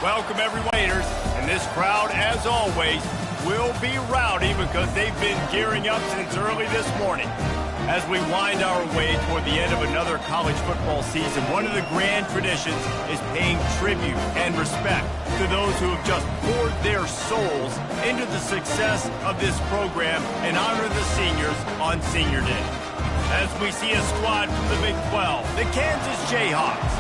Welcome, everyone, Raiders. And this crowd, as always, will be rowdy because they've been gearing up since early this morning. As we wind our way toward the end of another college football season, one of the grand traditions is paying tribute and respect to those who have just poured their souls into the success of this program and honor the seniors on Senior Day. As we see a squad from the Big 12, the Kansas Jayhawks,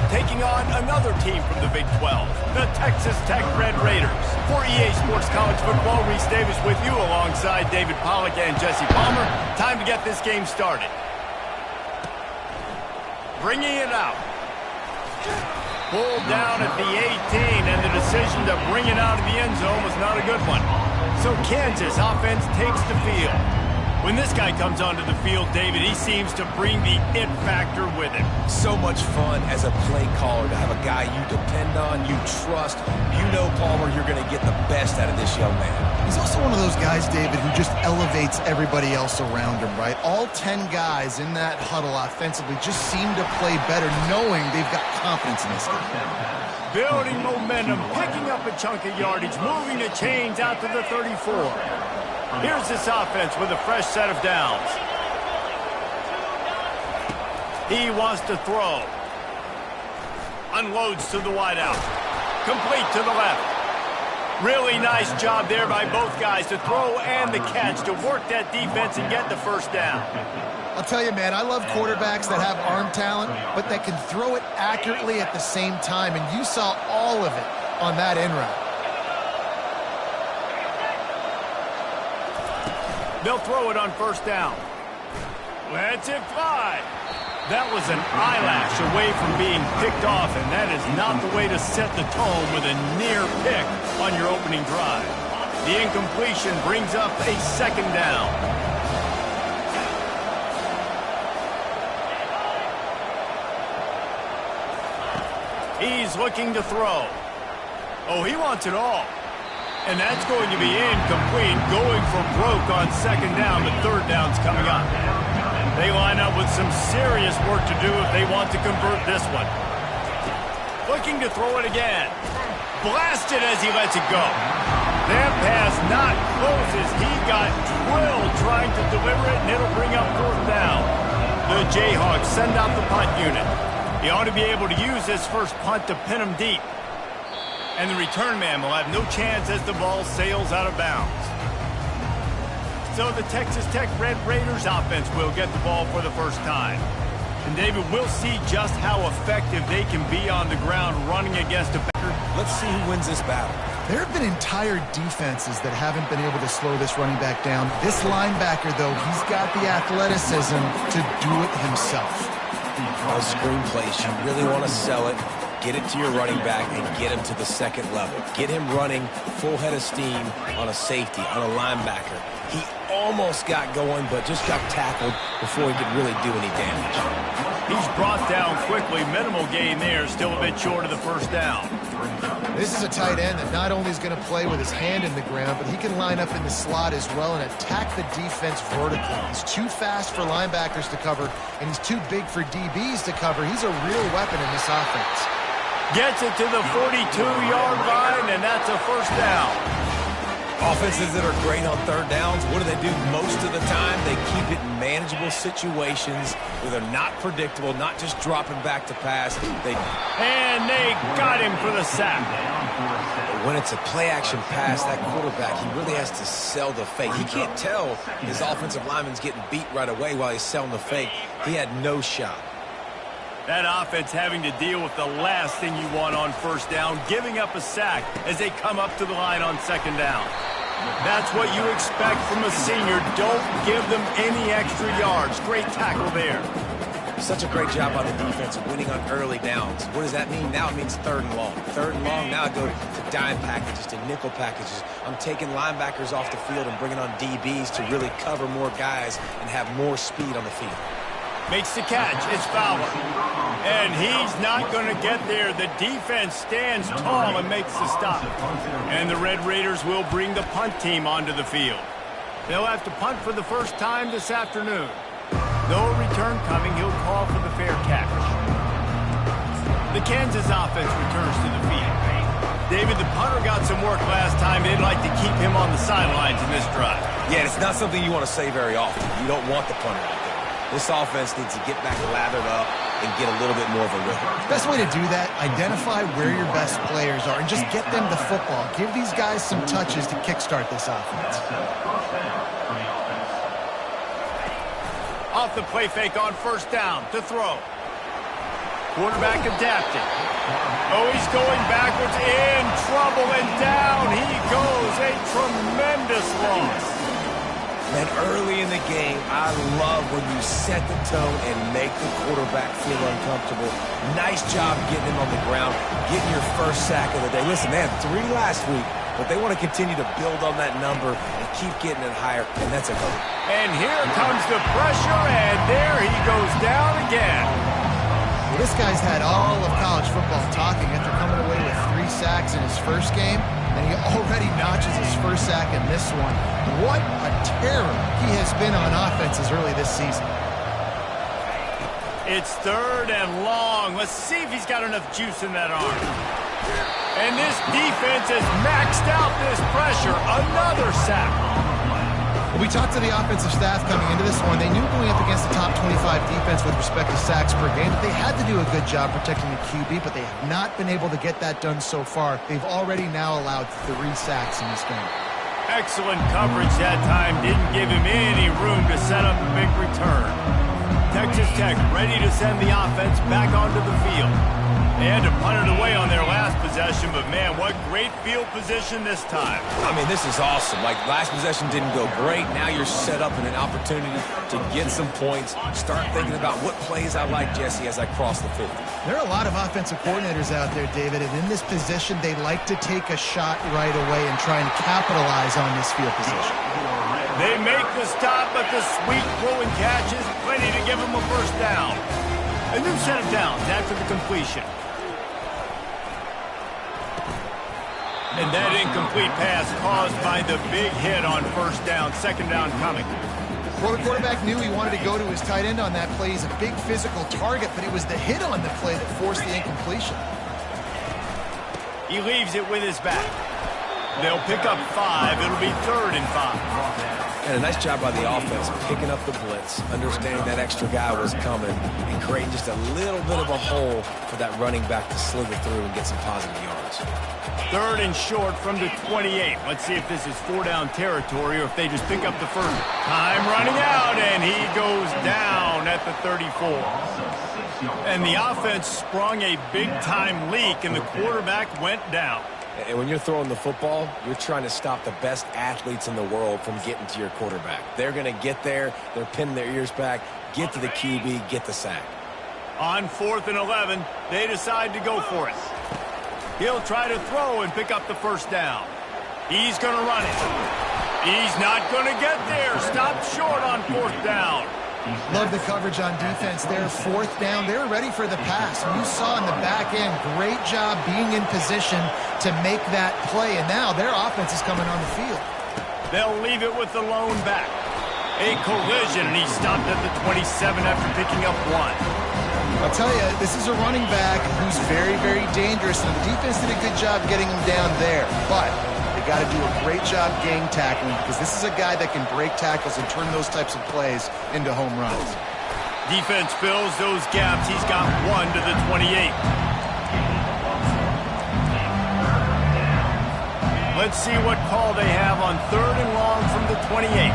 taking on another team from the Big 12, the Texas Tech Red Raiders. For EA Sports College Football, Reese Davis with you alongside David Pollack and Jesse Palmer. Time to get this game started. Bringing it out. Pulled down at the 18, and the decision to bring it out of the end zone was not a good one. So Kansas offense takes the field. When this guy comes onto the field, David, he seems to bring the it factor with him. So much fun as a play caller to have a guy you depend on, you trust. You know, Palmer, you're going to get the best out of this young man. He's also one of those guys, David, who just elevates everybody else around him, right? All 10 guys in that huddle offensively just seem to play better knowing they've got confidence in this guy. Building momentum, picking up a chunk of yardage, moving the chains out to the 34. Here's this offense with a fresh set of downs. He wants to throw. Unloads to the wideout. Complete to the left. Really nice job there by both guys to throw and the catch to work that defense and get the first down. I'll tell you, man, I love quarterbacks that have arm talent, but that can throw it accurately at the same time, and you saw all of it on that end route. They'll throw it on first down. Lets it fly. That was an eyelash away from being picked off, and that is not the way to set the tone with a near pick on your opening drive. The incompletion brings up a second down. He's looking to throw. Oh, he wants it all. And that's going to be incomplete, going for broke on second down, but third down's coming up. They line up with some serious work to do if they want to convert this one. Looking to throw it again. Blasted as he lets it go. That pass not close as he got drilled trying to deliver it, and it'll bring up fourth down. The Jayhawks send out the punt unit. He ought to be able to use this first punt to pin him deep. And the return man will have no chance as the ball sails out of bounds. So the Texas Tech Red Raiders offense will get the ball for the first time. And David, we'll see just how effective they can be on the ground running against a backer. Let's see who wins this battle. There have been entire defenses that haven't been able to slow this running back down. This linebacker, though, he's got the athleticism to do it himself. On screen plays, you really want to sell it. Get it to your running back and get him to the second level. Get him running full head of steam on a safety, on a linebacker. He almost got going, but just got tackled before he could really do any damage. He's brought down quickly. Minimal gain there, still a bit short of the first down. This is a tight end that not only is going to play with his hand in the ground, but he can line up in the slot as well and attack the defense vertically. He's too fast for linebackers to cover, and he's too big for DBs to cover. He's a real weapon in this offense. Gets it to the 42-yard line, and that's a first down. Offenses that are great on third downs, what do they do most of the time? They keep it in manageable situations where they're not predictable, not just dropping back to pass. And they got him for the sack. When it's a play-action pass, that quarterback, he really has to sell the fake. He can't tell his offensive lineman's getting beat right away while he's selling the fake. He had no shot. That offense having to deal with the last thing you want on first down, giving up a sack as they come up to the line on second down. That's what you expect from a senior. Don't give them any extra yards. Great tackle there. Such a great job on the defense winning on early downs. What does that mean? Now it means third and long. Third and long, now I go to dime packages, to nickel packages. I'm taking linebackers off the field and bringing on DBs to really cover more guys and have more speed on the field. Makes the catch. It's Fowler. And he's not going to get there. The defense stands tall and makes the stop. And the Red Raiders will bring the punt team onto the field. They'll have to punt for the first time this afternoon. No return coming. He'll call for the fair catch. The Kansas offense returns to the field. David, the punter got some work last time. They'd like to keep him on the sidelines in this drive. Yeah, it's not something you want to say very often. You don't want the punter out there. This offense needs to get back lathered up and get a little bit more of a rhythm. Best way to do that, identify where your best players are and just get them the football. Give these guys some touches to kickstart this offense. Off the play fake on first down to throw. Quarterback adapted. Oh, he's going backwards, in trouble, and down he goes. A tremendous loss. Man, early in the game, I love when you set the tone and make the quarterback feel uncomfortable. Nice job getting him on the ground, getting your first sack of the day. Listen, they had 3 last week, but they want to continue to build on that number and keep getting it higher, and that's a goal. And here comes the pressure, and there he goes down again. Well, this guy's had all of college football talking after coming away with 3 sacks in his first game, and he already notches his first sack in this one. What a terror he has been on offense as early this season. It's 3rd and long. Let's see if he's got enough juice in that arm. And this defense has maxed out this pressure. Another sack. Well, we talked to the offensive staff coming into this one. They knew going up against the top 25 defense with respect to sacks per game that they had to do a good job protecting the QB, but they have not been able to get that done so far. They've already now allowed 3 sacks in this game. Excellent coverage that time. Didn't give him any room to set up a big return. Texas Tech ready to send the offense back onto the field. They had to punt it away on their last possession, but man, what great field position this time. I mean, this is awesome. Like, last possession didn't go great. Now you're set up in an opportunity to get some points. Start thinking about what plays I like, Jesse, as I cross the 50. There are a lot of offensive coordinators out there, David, and in this position, they like to take a shot right away and try and capitalize on this field position. They make the stop, but the sweet throw and catch is plenty to give them a first down. A new set of downs after the completion. And that incomplete pass caused by the big hit on first down. Second down coming. Well, the quarterback knew he wanted to go to his tight end on that play. He's a big physical target, but it was the hit on the play that forced the incompletion. He leaves it with his back. They'll pick up 5. It'll be 3rd and 5. And a nice job by the offense picking up the blitz, understanding that extra guy was coming, and creating just a little bit of a hole for that running back to slither through and get some positive yards. 3rd and short from the 28. Let's see if this is 4-down territory or if they just pick up the first. Time running out, and he goes down at the 34. And the offense sprung a big-time leak, and the quarterback went down. And when you're throwing the football, you're trying to stop the best athletes in the world from getting to your quarterback. They're going to get there. They're pinning their ears back, get to the QB, get the sack. On 4th and 11, they decide to go for it. He'll try to throw and pick up the first down. He's going to run it. He's not going to get there. Stopped short on 4th down. Love the coverage on defense there. 4th down. They were ready for the pass. And you saw in the back end, great job being in position to make that play. And now their offense is coming on the field. They'll leave it with the lone back. A collision, and he stopped at the 27 after picking up 1. I'll tell you, this is a running back who's very, very dangerous. And the defense did a good job getting him down there. But they got to do a great job gang tackling because this is a guy that can break tackles and turn those types of plays into home runs. Defense fills those gaps. He's got 1 to the 28. Let's see what call they have on 3rd and long from the 28.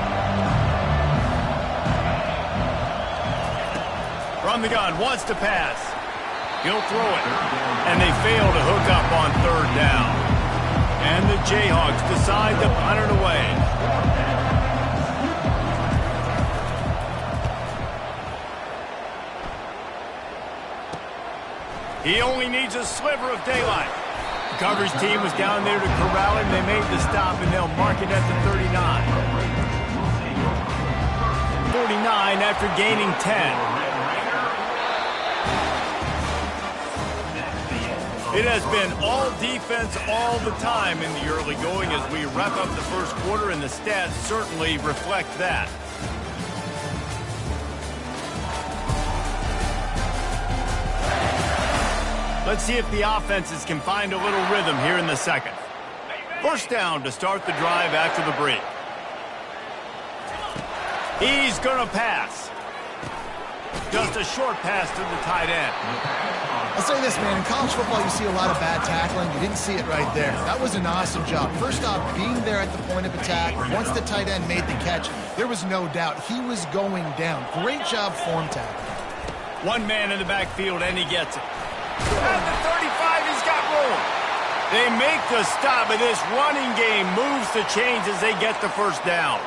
From the gun, wants to pass. He'll throw it. And they fail to hook up on 3rd down. And the Jayhawks decide to punt it away. He only needs a sliver of daylight. The coverage team was down there to corral him. They made the stop, and they'll mark it at the 39. 49 after gaining 10. It has been all defense all the time in the early going as we wrap up the first quarter, and the stats certainly reflect that. Let's see if the offenses can find a little rhythm here in the second. First down to start the drive after the break. He's going to pass. Just a short pass to the tight end. I'll say this, man. In college football, you see a lot of bad tackling. You didn't see it right there. That was an awesome job. First off, being there at the point of attack. Once the tight end made the catch, there was no doubt he was going down. Great job form tackling. One man in the backfield, and he gets it. At the 35, he's got room. They make the stop, but this running game moves the chains as they get the first down.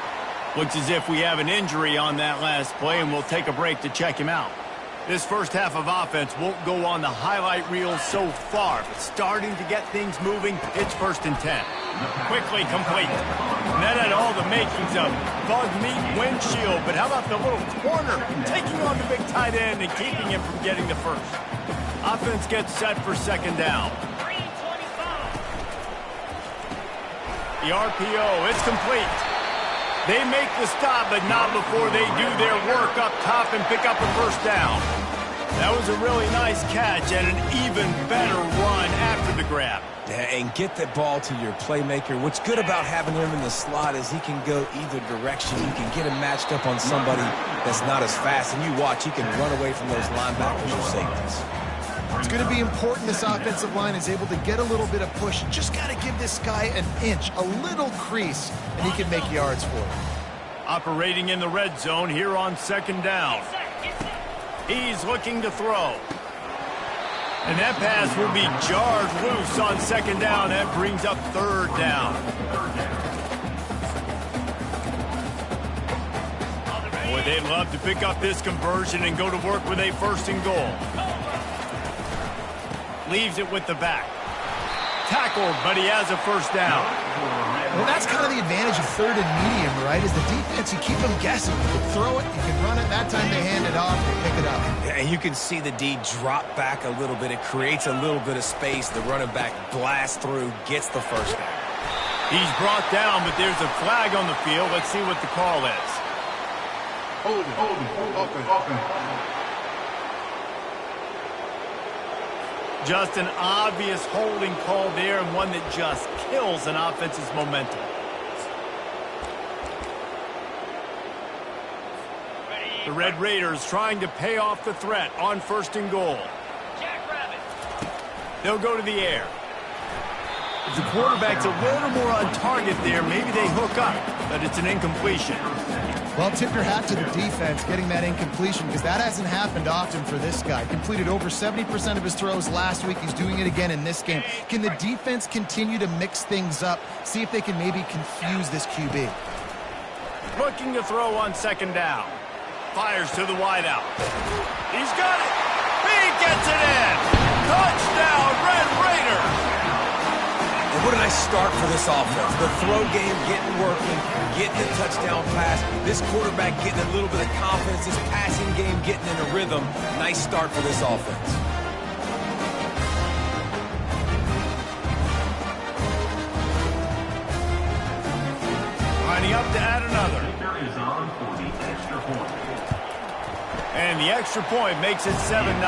Looks as if we have an injury on that last play, and we'll take a break to check him out. This first half of offense won't go on the highlight reel so far, but starting to get things moving, it's 1st and 10. Quickly complete. And that had all the makings of bug meat windshield, but how about the little corner taking on the big tight end and keeping him from getting the first? Offense gets set for 2nd down. The RPO, it's complete. They make the stop, but not before they do their work up top and pick up a first down. That was a really nice catch and an even better run after the grab. Yeah, and get the ball to your playmaker. What's good about having him in the slot is he can go either direction. You can get him matched up on somebody that's not as fast, and you watch, he can run away from those linebackers or safeties. It's going to be important this offensive line is able to get a little bit of push. You just got to give this guy an inch, a little crease, and he can make yards for it. Operating in the red zone here on 2nd down. He's looking to throw. And that pass will be jarred loose on 2nd down. That brings up 3rd down. Boy, they'd love to pick up this conversion and go to work with a 1st and goal. Leaves it with the back. Tackled, but he has a first down. Well, that's kind of the advantage of 3rd and medium, right? Is the defense, you keep them guessing. You can throw it, you can run it. That time they hand it off, they pick it up. Yeah, and you can see the D drop back a little bit. It creates a little bit of space. The running back blasts through, gets the first down. He's brought down, but there's a flag on the field. Let's see what the call is. Hold it. Just an obvious holding call there, and one that just kills an offense's momentum. The Red Raiders trying to pay off the threat on 1st and goal. They'll go to the air. If the quarterback's a little more on target there, maybe they hook up, but it's an incompletion. Well, tip your hat to the defense getting that incompletion, because that hasn't happened often for this guy. Completed over 70% of his throws last week. He's doing it again in this game. Can the defense continue to mix things up, see if they can maybe confuse this QB? Looking to throw on 2nd down. Fires to the wideout. He's got it. He gets it in. Touchdown, Red Raiders. And what a nice start for this offense. The throw game getting working, getting the touchdown pass. This quarterback getting a little bit of confidence. This passing game getting in a rhythm. Nice start for this offense. Lining up to add another. And the extra point makes it 7-0.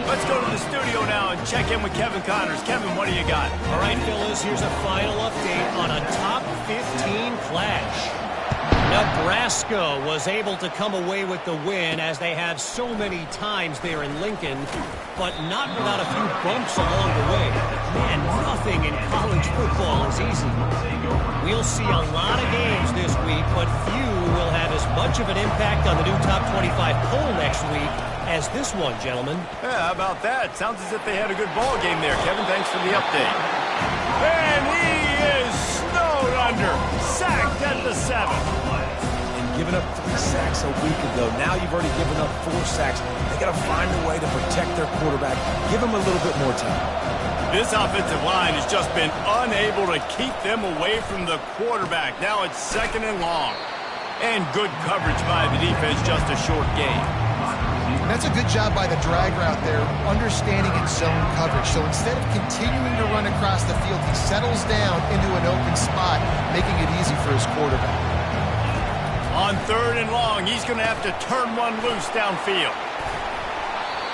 Let's go to the studio now and check in with Kevin Connors. Kevin, what do you got? All right, fellas, here's a final update on a top 15 clash. Nebraska was able to come away with the win, as they have so many times there in Lincoln, but not without a few bumps along the way. Man, nothing in college football is easy. We'll see a lot of games this week, but few will have as much of an impact on the new top 25 poll next week as this one, gentlemen. Yeah, how about that? Sounds as if they had a good ball game there, Kevin. Thanks for the update. And he is snowed under. Sacked at the 7. Giving up 3 sacks a week ago. Now you've already given up 4 sacks. They got to find a way to protect their quarterback. Give him a little bit more time. This offensive line has just been unable to keep them away from the quarterback. Now it's 2nd and long. And good coverage by the defense, just a short gain. And that's a good job by the drag route there, understanding its zone coverage. So instead of continuing to run across the field, he settles down into an open spot, making it easy for his quarterback. On 3rd and long, he's going to have to turn one loose downfield.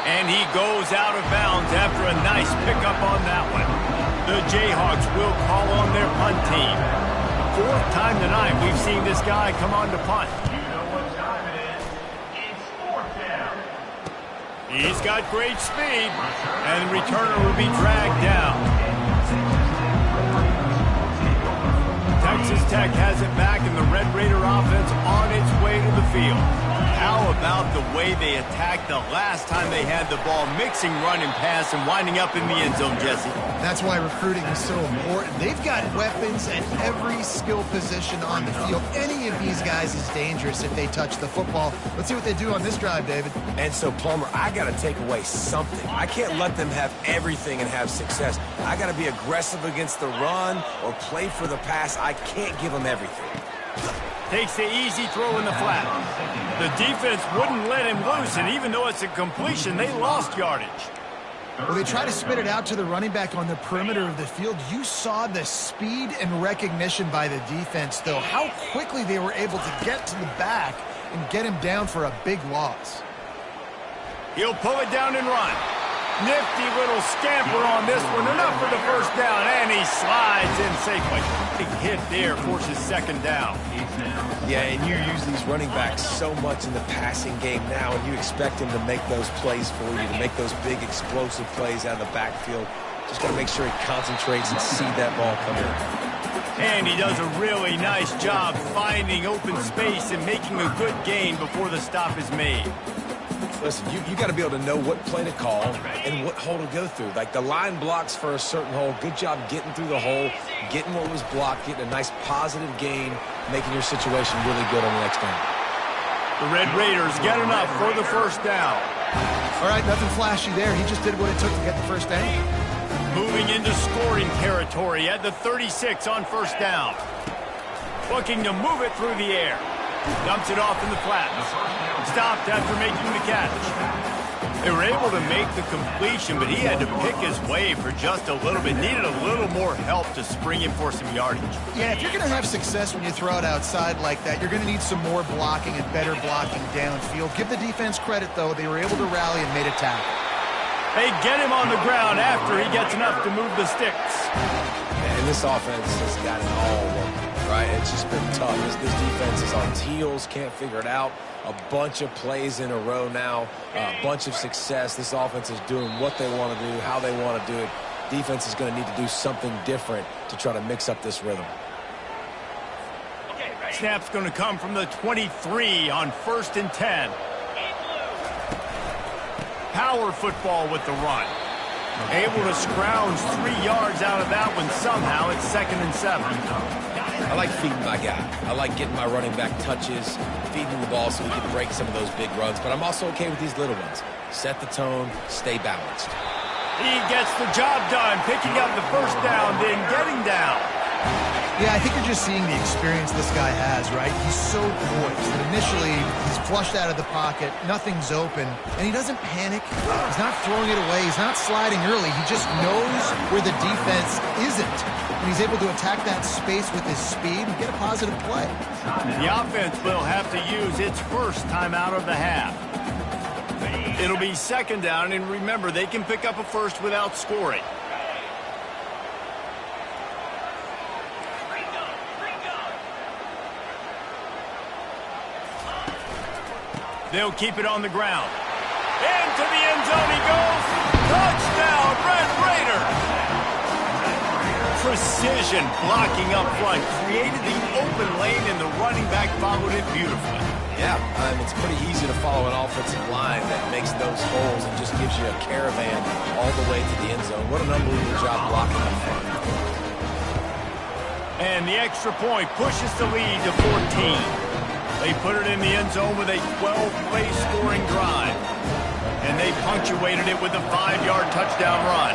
And he goes out of bounds after a nice pickup on that one. The Jayhawks will call on their punt team. Fourth time tonight we've seen this guy come on to punt. You know what time it is. It's fourth down. He's got great speed, and the returner will be dragged down. Texas Tech has it back, and the Red Raider offense on its way to the field. How about the way they attacked the last time they had the ball, mixing run and pass and winding up in the end zone, Jesse? That's why recruiting is so important. They've got weapons at every skill position on the field. Any of these guys is dangerous if they touch the football. Let's see what they do on this drive, David. And so, Palmer, I got to take away something. I can't let them have everything and have success. I got to be aggressive against the run or play for the pass. I can't give them everything. Takes the easy throw in the flat. The defense wouldn't let him loose, and even though it's a completion, they lost yardage. Well, they try to spit it out to the running back on the perimeter of the field. You saw the speed and recognition by the defense, though. How quickly they were able to get to the back and get him down for a big loss. He'll pull it down and run. Nifty little scamper on this one. Enough for the first down, and he slides in safely. Big hit there, forces second down. Yeah, and you use these running backs so much in the passing game now, and you expect them to make those plays for you, to make those big explosive plays out of the backfield. Just got to make sure he concentrates and see that ball come in. And he does a really nice job finding open space and making a good gain before the stop is made. Listen, you got to be able to know what play to call and what hole to go through. Like the line blocks for a certain hole. Good job getting through the hole, getting what was blocked, getting a nice positive gain, making your situation really good on the next down. The Red Raiders get enough for the first down. All right, nothing flashy there. He just did what it took to get the first down. Moving into scoring territory at the 36 on first down. Looking to move it through the air. Dumps it off in the flats. Stopped after making the catch. They were able to make the completion, but he had to pick his way for just a little bit. Needed a little more help to spring him for some yardage. Yeah, if you're going to have success when you throw it outside like that, you're going to need some more blocking and better blocking downfield. Give the defense credit, though. They were able to rally and made a tackle. They get him on the ground after he gets enough to move the sticks. And this offense has got it all working, right? It's just been tough. This defense is on its heels, can't figure it out. A bunch of plays in a row now, a bunch of success. This offense is doing what they want to do, how they want to do it. Defense is going to need to do something different to try to mix up this rhythm. Snap's going to come from the 23 on 1st and 10. Power football with the run. Able to scrounge 3 yards out of that one somehow. It's 2nd and 7. I like feeding my guy. I like getting my running back touches, feeding the ball so he can break some of those big runs. But I'm also okay with these little ones. Set the tone, stay balanced. He gets the job done, picking up the first down, then getting down. Yeah, I think you're just seeing the experience this guy has, right? He's so poised that initially he's flushed out of the pocket, nothing's open, and he doesn't panic. He's not throwing it away. He's not sliding early. He just knows where the defense isn't. And he's able to attack that space with his speed and get a positive play. The offense will have to use its first timeout of the half. It'll be 2nd down, and remember, they can pick up a first without scoring. They'll keep it on the ground. Into the end zone he goes. Touchdown, Red Raider. Precision blocking up front. Created the open lane, and the running back followed it beautifully. Yeah, it's pretty easy to follow an offensive line that makes those holes and just gives you a caravan all the way to the end zone. What an unbelievable job blocking up front. And the extra point pushes the lead to 14. They put it in the end zone with a 12-play scoring drive. And they punctuated it with a 5-yard touchdown run.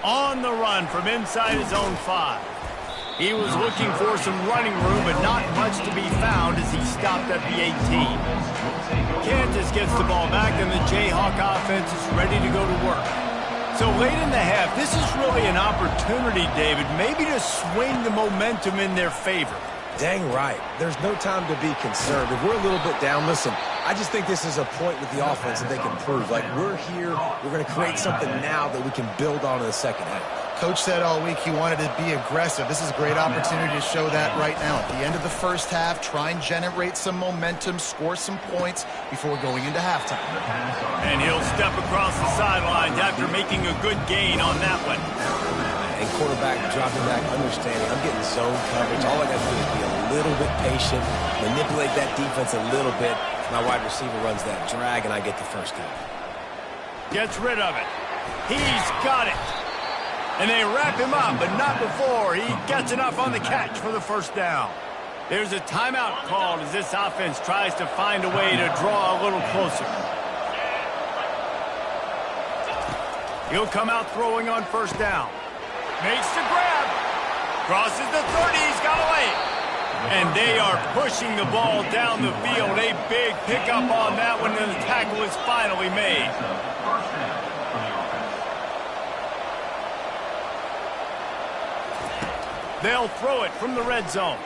On the run from inside his own 5. He was looking for some running room, but not much to be found as he stopped at the 18. Kansas gets the ball back, and the Jayhawk offense is ready to go to work. So late in the half, this is really an opportunity, David, maybe to swing the momentum in their favor. Dang right. There's no time to be concerned. If we're a little bit down, listen, I just think this is a point with the offense that they can prove. Like, we're here, we're going to create something now that we can build on in the second half. Coach said all week he wanted to be aggressive. This is a great opportunity to show that right now. At the end of the first half, try and generate some momentum, score some points before going into halftime. And he'll step across the sidelines after making a good gain on that one. And quarterback dropping back, understanding, I'm getting zone coverage. All I got to do is be a little bit patient, manipulate that defense a little bit. My wide receiver runs that drag, and I get the first down. Gets rid of it. He's got it. And they wrap him up, but not before he gets enough on the catch for the first down. There's a timeout called as this offense tries to find a way to draw a little closer. He'll come out throwing on first down. Makes the grab. Crosses the 30. He's got away. And they are pushing the ball down the field. A big pickup on that one, and the tackle is finally made. They'll throw it from the red zone.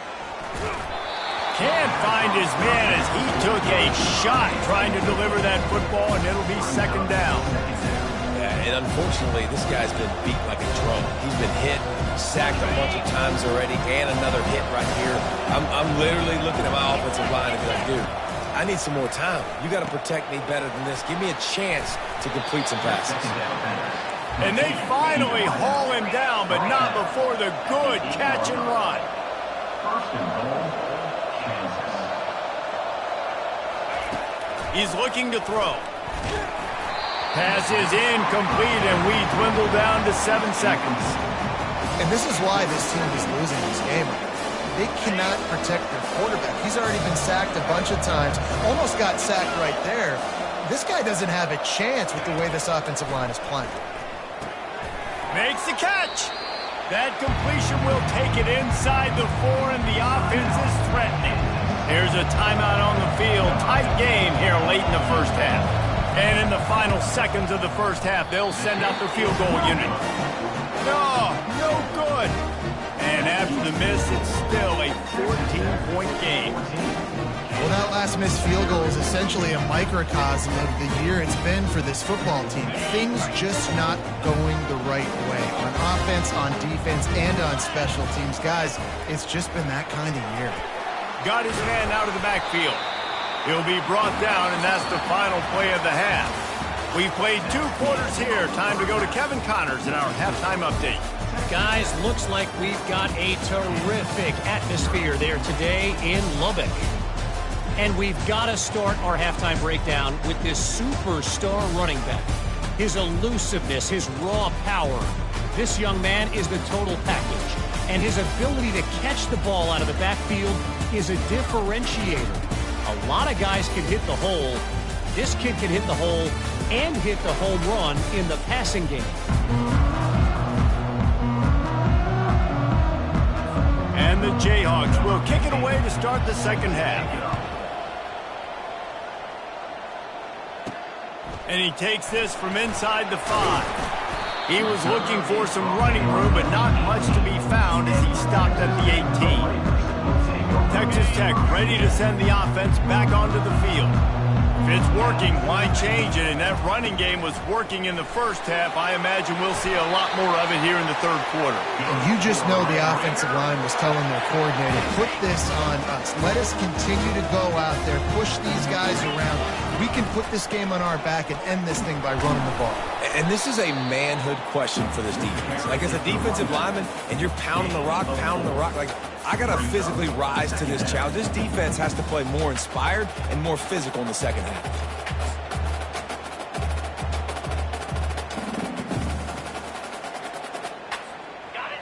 Can't find his man as he took a shot trying to deliver that football, and it'll be second down. Yeah, and unfortunately, this guy's been beat like a drum. He's been hit, sacked a bunch of times already, and another hit right here. I'm literally looking at my offensive line and be like, dude, I need some more time. You got to protect me better than this. Give me a chance to complete some passes. And they finally haul him down, but not before the good catch and run. He's looking to throw. Pass is incomplete, and we dwindle down to 7 seconds. And this is why this team is losing this game. They cannot protect their quarterback. He's already been sacked a bunch of times, almost got sacked right there. This guy doesn't have a chance with the way this offensive line is playing. Makes the catch. That completion will take it inside the 4, and the offense is threatening. Here's a timeout on the field. Tight game here late in the first half. And in the final seconds of the first half, they'll send out their field goal unit. No good. And after the miss, it's still a 14-point game. Well, that last missed field goal is essentially a microcosm of the year it's been for this football team. Things just not going the right way on offense, on defense, and on special teams. Guys, it's just been that kind of year. Got his man out of the backfield. He'll be brought down, and that's the final play of the half. We've played 2 quarters here. Time to go to Kevin Connors in our halftime update. Guys, looks like we've got a terrific atmosphere there today in Lubbock. And we've got to start our halftime breakdown with this superstar running back. His elusiveness, his raw power. This young man is the total package. And his ability to catch the ball out of the backfield is a differentiator. A lot of guys can hit the hole. This kid can hit the hole and hit the home run in the passing game. And the Jayhawks will kick it away to start the second half. And he takes this from inside the 5. He was looking for some running room, but not much to be found as he stopped at the 18. Texas Tech ready to send the offense back onto the field. If it's working, why change it? And that running game was working in the first half. I imagine we'll see a lot more of it here in the third quarter. And you just know the offensive line was telling their coordinator, put this on us. Let us continue to go out there, push these guys around. We can put this game on our back and end this thing by running the ball. And this is a manhood question for this defense. Like, as a defensive lineman, and you're pounding the rock, like, I got to physically rise to this challenge. This defense has to play more inspired and more physical in the second half.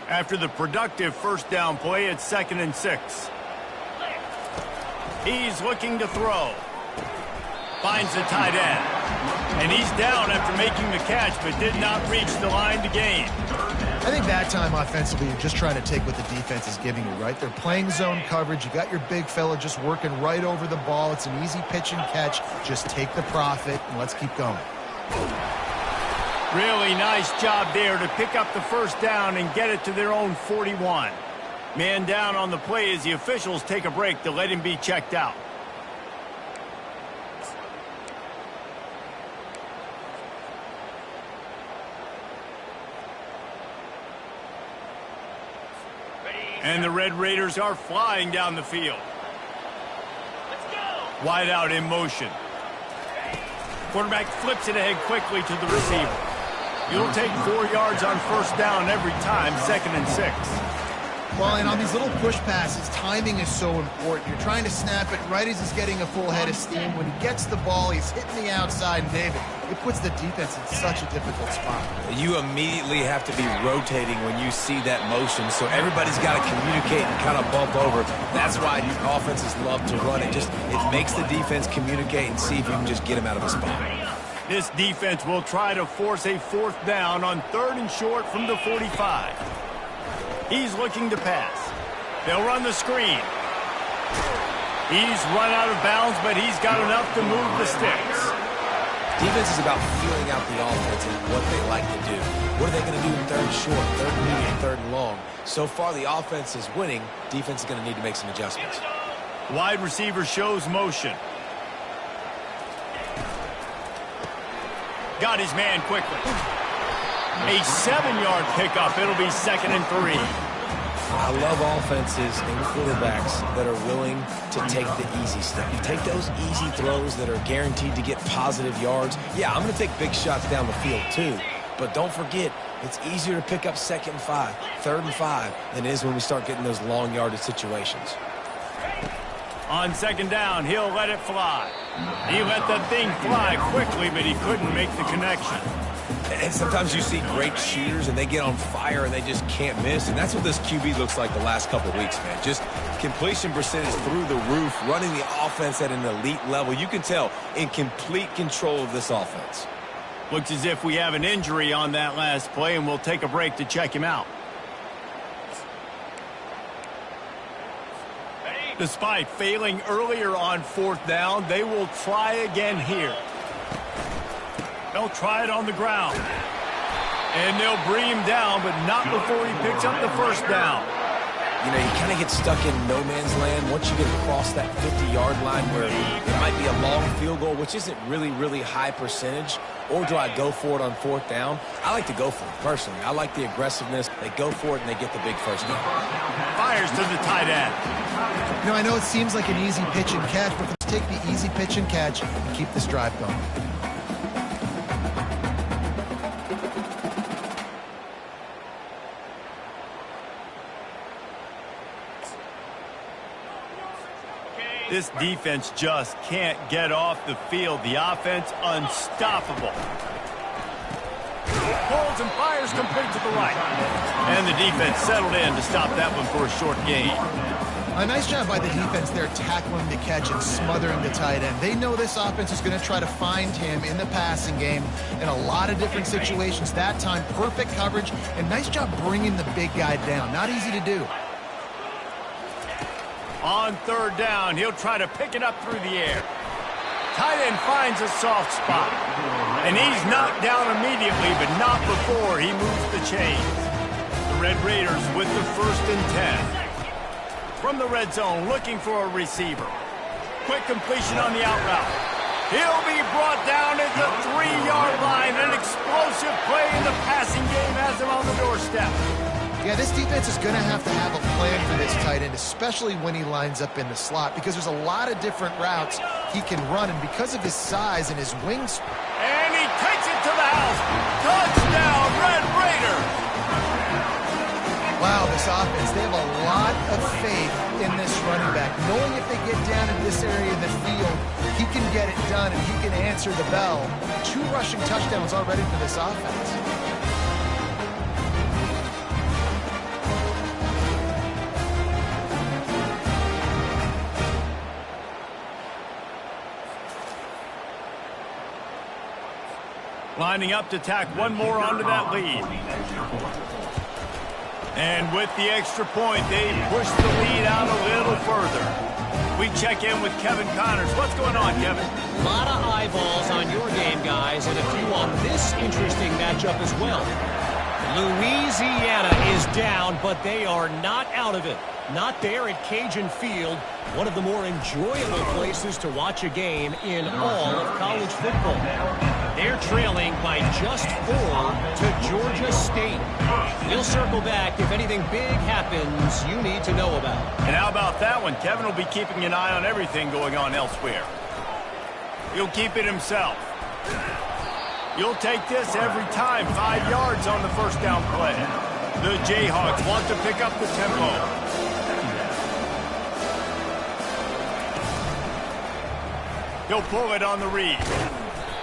After the productive first down play, it's 2nd and 6. He's looking to throw. Finds the tight end. And he's down after making the catch, but did not reach the line to gain. I think that time offensively, you're just trying to take what the defense is giving you, right? They're playing zone coverage. You got your big fella just working right over the ball. It's an easy pitch and catch. Just take the profit, and let's keep going. Really nice job there to pick up the first down and get it to their own 41. Man down on the play as the officials take a break to let him be checked out. And the Red Raiders are flying down the field. Wide out in motion. Quarterback flips it ahead quickly to the receiver. You'll take 4 yards on first down every time, 2nd and 6. Well, and on these little push passes, timing is so important. You're trying to snap it right as he's getting a full head of steam. When he gets the ball, he's hitting the outside, and David, it puts the defense in such a difficult spot. You immediately have to be rotating when you see that motion, so everybody's got to communicate and kind of bump over. That's why offenses love to run it. It makes the defense communicate and see if you can just get him out of a spot. This defense will try to force a 4th down on 3rd and short from the 45. He's looking to pass. They'll run the screen. He's run out of bounds, but he's got enough to move the sticks. Defense is about feeling out the offense and what they like to do. What are they going to do in 3rd and short, 3rd and medium, 3rd and long? So far, the offense is winning. Defense is going to need to make some adjustments. Wide receiver shows motion. Got his man quickly. A 7-yard pickup. It'll be 2nd and 3. I love offenses and quarterbacks that are willing to take the easy stuff. Take those easy throws that are guaranteed to get positive yards. Yeah, I'm going to take big shots down the field too. But don't forget, it's easier to pick up 2nd and 5, 3rd and 5 than it is when we start getting those long yardage situations. On 2nd down, he'll let it fly. He let the thing fly quickly, but he couldn't make the connection. And sometimes you see great shooters, and they get on fire, and they just can't miss. And that's what this QB looks like the last couple of weeks, man. Just completion percentage through the roof, running the offense at an elite level. You can tell in complete control of this offense. Looks as if we have an injury on that last play, and we'll take a break to check him out. Despite failing earlier on 4th down, they will try again here. They'll try it on the ground. And they'll bring him down, but not before he picks up the 1st down. You know, you kind of get stuck in no man's land once you get across that 50-yard line where it might be a long field goal, which isn't really high percentage. Or do I go for it on 4th down? I like to go for it, personally. I like the aggressiveness. They go for it, and they get the big 1st down. Fires to the tight end. You know, I know it seems like an easy pitch and catch, but let's take the easy pitch and catch and keep this drive going. This defense just can't get off the field. The offense unstoppable. Holds and fires complete to the right. And the defense settled in to stop that one for a short gain. A nice job by the defense there tackling the catch and smothering the tight end. They know this offense is going to try to find him in the passing game in a lot of different situations. That time, perfect coverage and nice job bringing the big guy down. Not easy to do. On 3rd down, he'll try to pick it up through the air. Tight end finds a soft spot. And he's knocked down immediately, but not before he moves the chains. The Red Raiders with the 1st and 10. From the red zone, looking for a receiver. Quick completion on the out route. He'll be brought down at the 3-yard line. An explosive play in the passing game has him on the doorstep. Yeah, this defense is going to have a plan for this tight end, especially when he lines up in the slot, because there's a lot of different routes he can run, and because of his size and his wings. And he takes it to the house. Touchdown, Red Raiders! Wow, this offense, they have a lot of faith in this running back, knowing if they get down in this area of the field, he can get it done and he can answer the bell. 2 rushing touchdowns already for this offense. Lining up to tack one more onto that lead. And with the extra point, they push the lead out a little further. We check in with Kevin Connors. What's going on, Kevin? A lot of eyeballs on your game, guys, and a few on this interesting matchup as well. Louisiana is down, but they are not out of it. Not there at Cajun Field, one of the more enjoyable places to watch a game in all of college football. They're trailing by just 4 to Georgia State. We'll circle back if anything big happens you need to know about. And how about that one? Kevin will be keeping an eye on everything going on elsewhere. He'll keep it himself. You'll take this every time. 5 yards on the first down play. The Jayhawks want to pick up the tempo. He'll pull it on the read.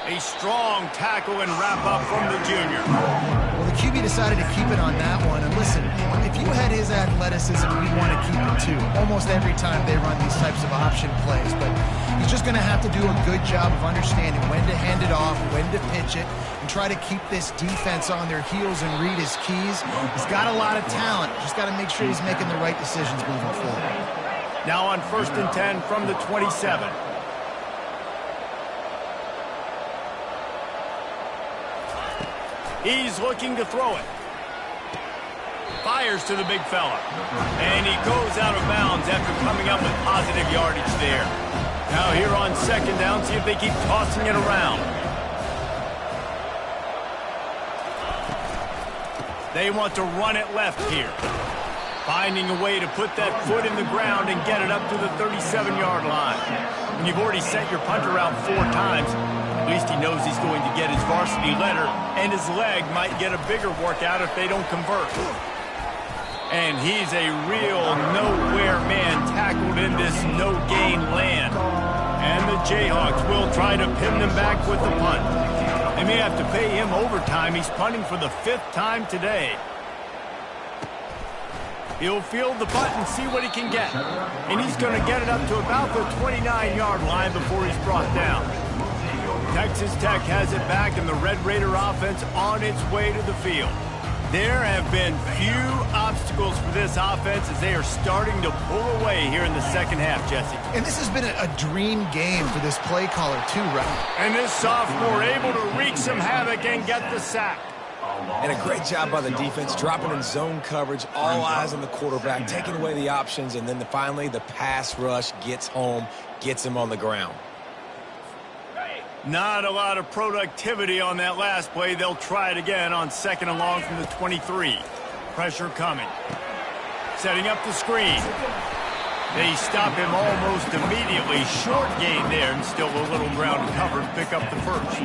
A strong tackle and wrap up from the junior. Well, the QB decided to keep it on that one. And listen, if you had his athleticism, we'd want to keep it too. Almost every time they run these types of option plays. But he's just going to have to do a good job of understanding when to hand it off, when to pitch it, and try to keep this defense on their heels and read his keys. He's got a lot of talent. Just got to make sure he's making the right decisions moving forward. Now on 1st and 10 from the 27. He's looking to throw it. Fires to the big fella. And he goes out of bounds after coming up with positive yardage there. Now here on 2nd down, see if they keep tossing it around. They want to run it left here. Finding a way to put that foot in the ground and get it up to the 37-yard line. When you've already sent your punter out 4 times, at least he knows he's going to get his varsity letter, and his leg might get a bigger workout if they don't convert. And he's a real nowhere man tackled in this no-gain land. And the Jayhawks will try to pin them back with the punt. They may have to pay him overtime. He's punting for the 5th time today. He'll field the punt and see what he can get. And he's going to get it up to about the 29-yard line before he's brought down. Texas Tech has it back, and the Red Raider offense on its way to the field. There have been few obstacles for this offense as they are starting to pull away here in the second half, Jesse. And this has been a dream game for this play caller too, right? And this sophomore able to wreak some havoc and get the sack. And a great job by the defense, dropping in zone coverage, all eyes on the quarterback, taking away the options, and then finally the pass rush gets home, gets him on the ground. Not a lot of productivity on that last play. They'll try it again on 2nd and long from the 23. Pressure coming. Setting up the screen. They stop him almost immediately. Short gain there, and still a little ground to cover to pick up the first.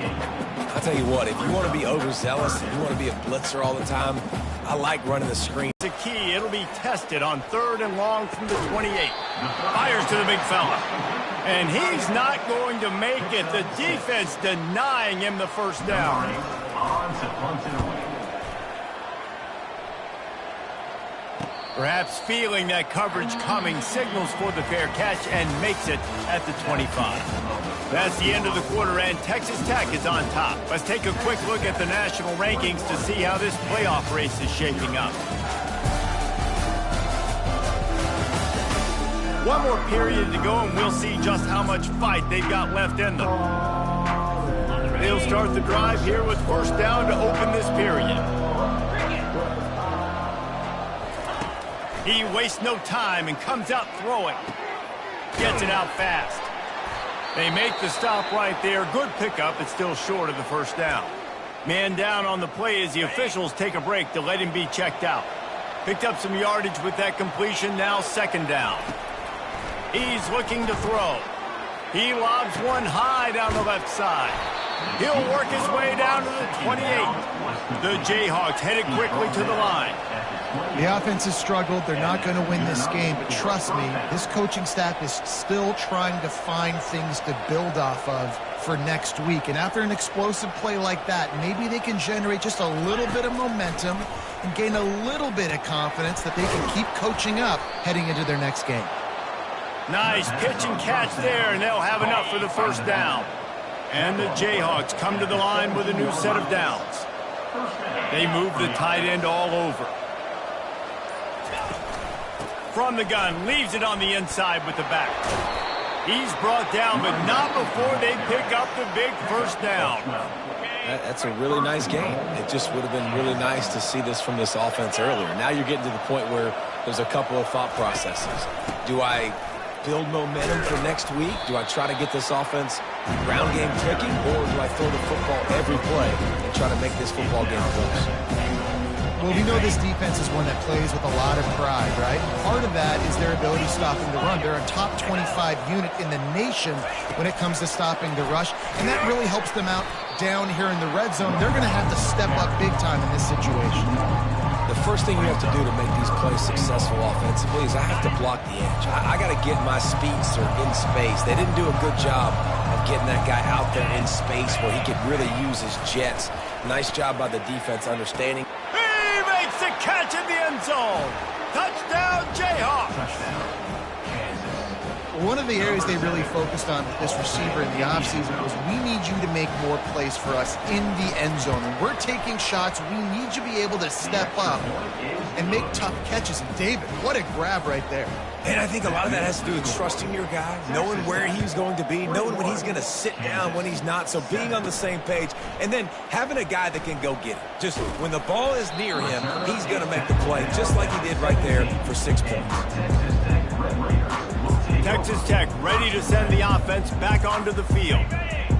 I'll tell you what, if you want to be overzealous, if you want to be a blitzer all the time, I like running the screen. The key, it'll be tested on 3rd and long from the 28. Fires to the big fella. And he's not going to make it. The defense denying him the first down. Perhaps feeling that coverage coming, signals for the fair catch and makes it at the 25. That's the end of the quarter, and Texas Tech is on top. Let's take a quick look at the national rankings to see how this playoff race is shaping up. One more period to go, and we'll see just how much fight they've got left in them. They'll start the drive here with 1st down to open this period. He wastes no time and comes out throwing. Gets it out fast. They make the stop right there. Good pickup. It's still short of the 1st down. Man down on the play as the officials take a break to let him be checked out. Picked up some yardage with that completion. Now 2nd down. He's looking to throw. He lobs one high down the left side. He'll work his way down to the 28. The Jayhawks headed quickly to the line. The offense has struggled. They're not going to win this game, but trust me, this coaching staff is still trying to find things to build off of for next week. And after an explosive play like that, maybe they can generate just a little bit of momentum and gain a little bit of confidence that they can keep coaching up heading into their next game. Nice pitch and catch there, and they'll have enough for the 1st down. And the Jayhawks come to the line with a new set of downs. They move the tight end all over. From the gun, leaves it on the inside with the back. He's brought down, but not before they pick up the big first down. That's a really nice game. It just would have been really nice to see this from this offense earlier. Now you're getting to the point where there's a couple of thought processes. Do I build momentum for next week? Do I try to get this offense ground game clicking, or do I throw the football every play and try to make this football game close? Well, we know this defense is one that plays with a lot of pride, right? Part of that is their ability stopping the run. They're a top 25 unit in the nation when it comes to stopping the rush, and that really helps them out down here in the red zone. They're going to have to step up big time in this situation. The first thing you have to do to make these plays successful offensively is I have to block the edge. I got to get my speedster in space. They didn't do a good job of getting that guy out there in space where he could really use his jets. Nice job by the defense understanding. He makes the catch in the end zone. Touchdown, Jayhawks. One of the areas they really focused on with this receiver in the offseason was, we need you to make more plays for us in the end zone. When we're taking shots, we need you to be able to step up and make tough catches. And David, what a grab right there. And I think a lot of that has to do with trusting your guy, knowing where he's going to be, knowing when he's going to sit down, when he's not, so being on the same page, and then having a guy that can go get it. Just when the ball is near him, he's going to make the play, just like he did right there for 6 points. Texas Tech ready to send the offense back onto the field.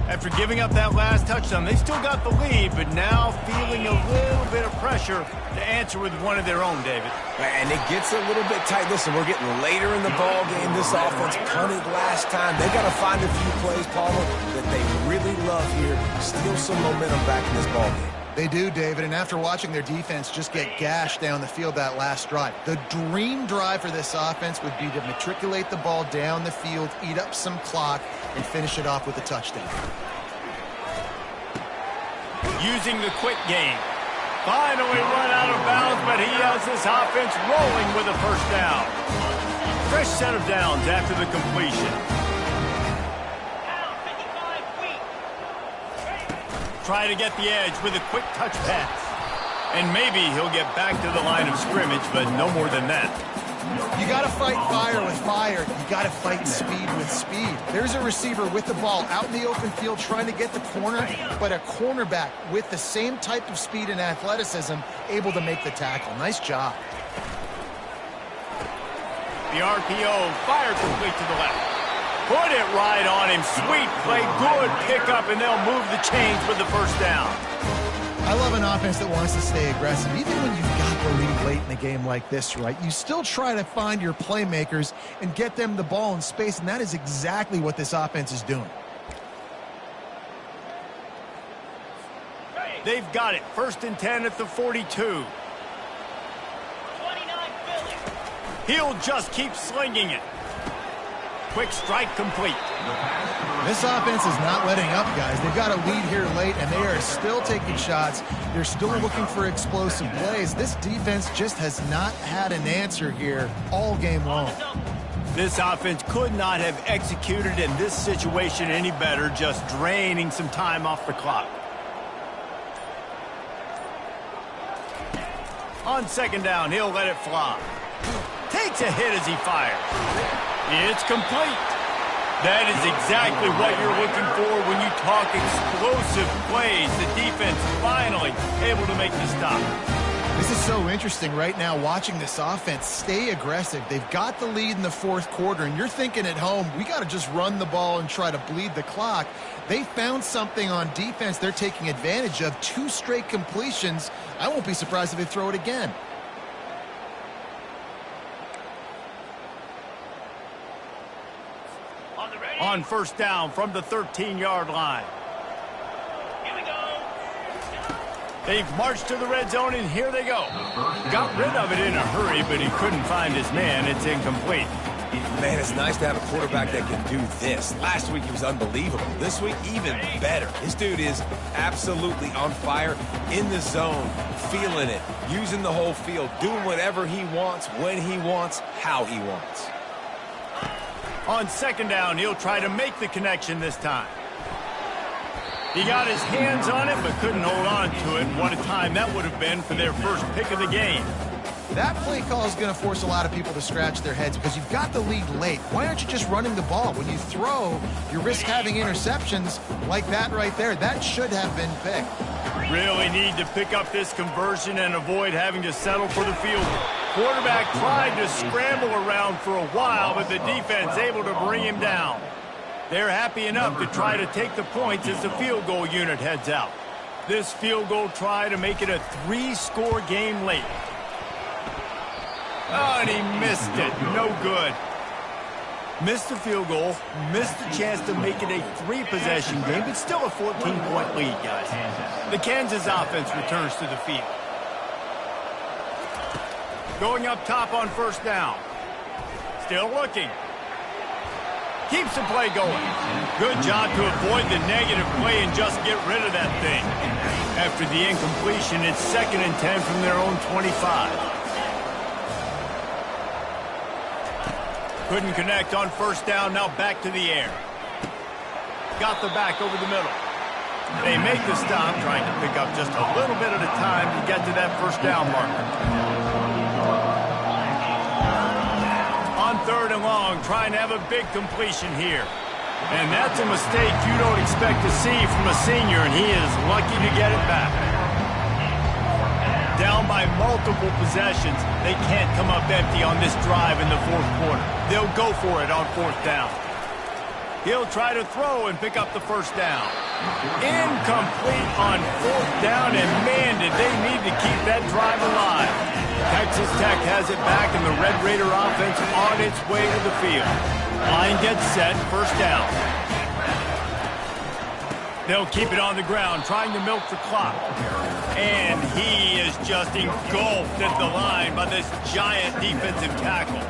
After giving up that last touchdown, they still got the lead, but now feeling a little bit of pressure to answer with one of their own, David. And it gets a little bit tight. Listen, we're getting later in the ball game. This offense punted last time. They got to find a few plays, Paula, that they really love here. Steal some momentum back in this ball game. They do, David, and after watching their defense just get gashed down the field that last drive, the dream drive for this offense would be to matriculate the ball down the field, eat up some clock, and finish it off with a touchdown. Using the quick game. Finally run out of bounds, but he has this offense rolling with a first down. Fresh set of downs after the completion. Try to get the edge with a quick touch pass. And maybe he'll get back to the line of scrimmage, but no more than that. You got to fight fire with fire. You got to fight speed with speed. There's a receiver with the ball out in the open field trying to get the corner, but a cornerback with the same type of speed and athleticism able to make the tackle. Nice job. The RPO fired complete to the left. Put it right on him. Sweet play, good pickup, and they'll move the chains with the first down. I love an offense that wants to stay aggressive. Even when you've got the lead late in a game like this, right, you still try to find your playmakers and get them the ball in space, and that is exactly what this offense is doing. They've got it. 1st and 10 at the 42. He'll just keep slinging it. Quick strike complete. This offense is not letting up, guys. They've got a lead here late, and they are still taking shots. They're still looking for explosive plays. This defense just has not had an answer here all game long. This offense could not have executed in this situation any better, just draining some time off the clock. On 2nd down, he'll let it fly. Takes a hit as he fires. It's complete. That is exactly what you're looking for when you talk explosive plays. The defense finally able to make the stop. This is so interesting right now, watching this offense stay aggressive. They've got the lead in the 4th quarter, and you're thinking at home, we got to just run the ball and try to bleed the clock. They found something on defense they're taking advantage of. 2 straight completions. I won't be surprised if they throw it again. On 1st down from the 13-yard line. Here we go. They've marched to the red zone, and here they go. Got rid of it in a hurry, but he couldn't find his man. It's incomplete. Man, it's nice to have a quarterback that can do this. Last week, he was unbelievable. This week, even better. This dude is absolutely on fire, in the zone, feeling it, using the whole field, doing whatever he wants, when he wants, how he wants. On 2nd down, he'll try to make the connection this time. He got his hands on it, but couldn't hold on to it. What a time that would have been for their first pick of the game. That play call is going to force a lot of people to scratch their heads because you've got the lead late. Why aren't you just running the ball? When you throw, you risk having interceptions like that right there. That should have been picked. Really need to pick up this conversion and avoid having to settle for the field goal. Quarterback tried to scramble around for a while, but the defense able to bring him down. They're happy enough to try to take the points as the field goal unit heads out. This field goal try to make it a 3-score game late. Oh, and he missed it. No good. Missed the field goal, missed the chance to make it a 3-possession game, but still a 14-point lead, guys. The Kansas offense returns to the field. Going up top on first down. Still looking. Keeps the play going. Good job to avoid the negative play and just get rid of that thing. After the incompletion, it's 2nd and 10 from their own 25. Couldn't connect on first down, now back to the air. Got the back over the middle. They make the stop, trying to pick up just a little bit at a time to get to that first down marker. On 3rd and long, trying to have a big completion here. And that's a mistake you don't expect to see from a senior, and he is lucky to get it back. Down by multiple possessions, they can't come up empty on this drive in the 4th quarter. They'll go for it on 4th down. He'll try to throw and pick up the first down. Incomplete on 4th down, and man, did they need to keep that drive alive. Texas Tech has it back, and the Red Raider offense on its way to the field. Line gets set, first down. They'll keep it on the ground, trying to milk the clock. And he is just engulfed at the line by this giant defensive tackle.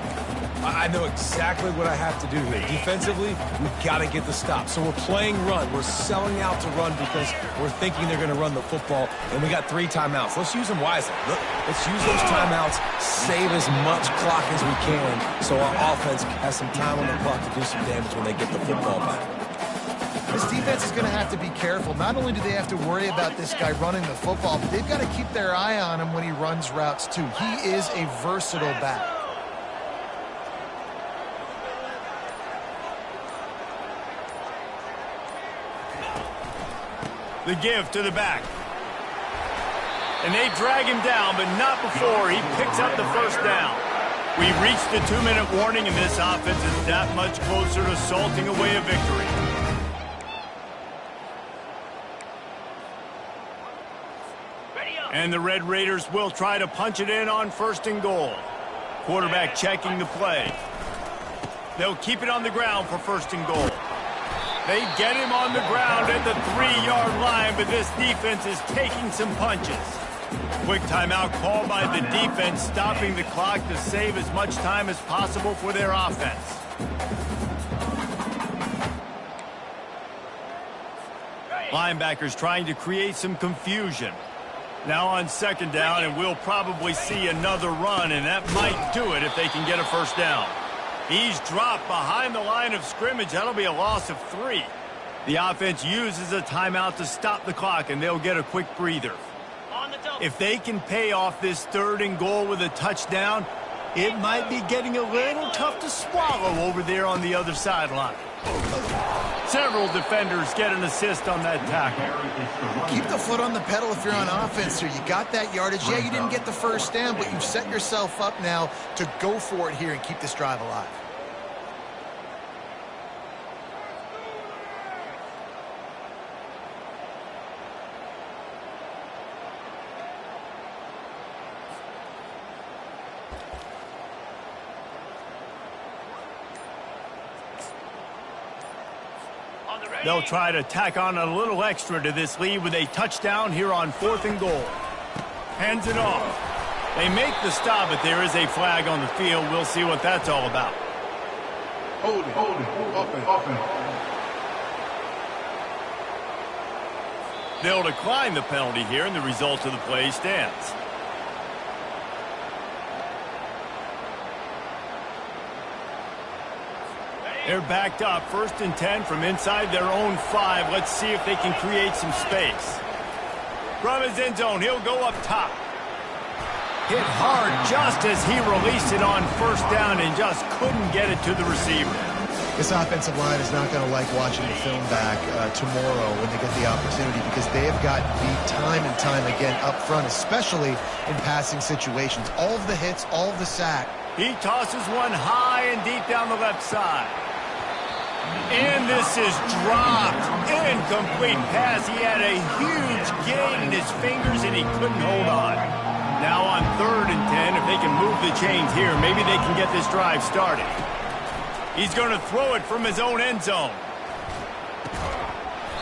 I know exactly what I have to do here. Defensively, we've got to get the stop. So we're playing run. We're selling out to run because we're thinking they're going to run the football, and we got 3 timeouts. Let's use them wisely. Let's use those timeouts, save as much clock as we can so our offense has some time on the clock to do some damage when they get the football back. This defense is going to have to be careful. Not only do they have to worry about this guy running the football, but they've got to keep their eye on him when he runs routes too. He is a versatile back. The give to the back. And they drag him down, but not before he picks up the first down. We've reached the 2-minute warning, and this offense is that much closer to salting away a victory. And the Red Raiders will try to punch it in on 1st and goal. Quarterback checking the play. They'll keep it on the ground for 1st and goal. They get him on the ground at the 3-yard line, but this defense is taking some punches. Quick timeout called by the defense, stopping the clock to save as much time as possible for their offense. Linebackers trying to create some confusion. Now on 2nd down, and we'll probably see another run, and that might do it if they can get a first down. He's dropped behind the line of scrimmage. That'll be a loss of 3. The offense uses a timeout to stop the clock, and they'll get a quick breather. If they can pay off this 3rd and goal with a touchdown, it might be getting a little tough to swallow over there on the other sideline. Several defenders get an assist on that tackle. Keep the foot on the pedal if you're on offense here. You got that yardage. Yeah, you didn't get the first down, but you've set yourself up now to go for it here and keep this drive alive. They'll try to tack on a little extra to this lead with a touchdown here on 4th and goal. Hands it off. They make the stop, but there is a flag on the field. We'll see what that's all about. Hold it, up and. They'll decline the penalty here, and the result of the play stands. They're backed up, 1st and 10 from inside their own 5. Let's see if they can create some space. From his end zone, he'll go up top. hit hard just as he released it on first down and just couldn't get it to the receiver. This offensive line is not going to like watching the film back tomorrow when they get the opportunity, because they have gotten beat time and time again up front, especially in passing situations. All of the hits, all of the sack. He tosses one high and deep down the left side. And this is dropped. Incomplete pass. He had a huge gain in his fingers and he couldn't hold on. Now on 3rd and 10, if they can move the chains here, maybe they can get this drive started. He's going to throw it from his own end zone.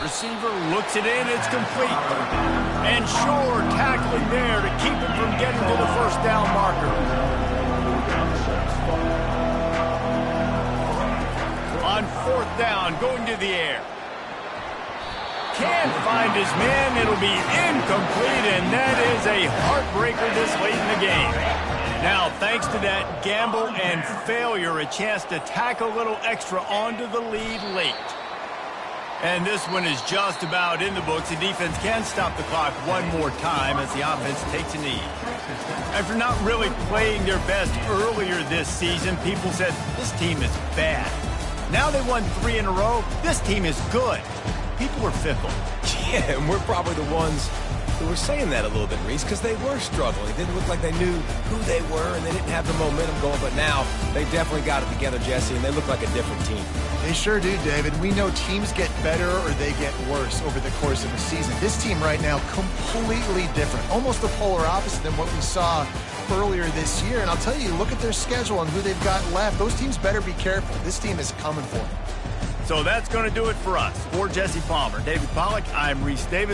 Receiver looks it in. It's complete. And Shore tackling there to keep him from getting to the first down marker. On 4th down, going to the air. Can't find his man. It'll be incomplete, and that is a heartbreaker this late in the game. Now, thanks to that gamble and failure, a chance to tack a little extra onto the lead late. And this one is just about in the books. The defense can stop the clock one more time as the offense takes a knee. After not really playing their best earlier this season, people said this team is bad. Now they won 3 in a row. This team is good. People are fickle. Yeah, and we're probably the ones who were saying that a little bit, Reese, because they were struggling. It didn't look like they knew who they were, and they didn't have the momentum going. But now they definitely got it together, Jesse, and they look like a different team. They sure do, David. We know teams get better or they get worse over the course of a season. This team right now, completely different. Almost the polar opposite than what we saw earlier this year. And I'll tell you, look at their schedule and who they've got left. Those teams better be careful. This team is coming for them. So that's going to do it for us. For Jesse Palmer, David Pollack, I'm Reese Davis.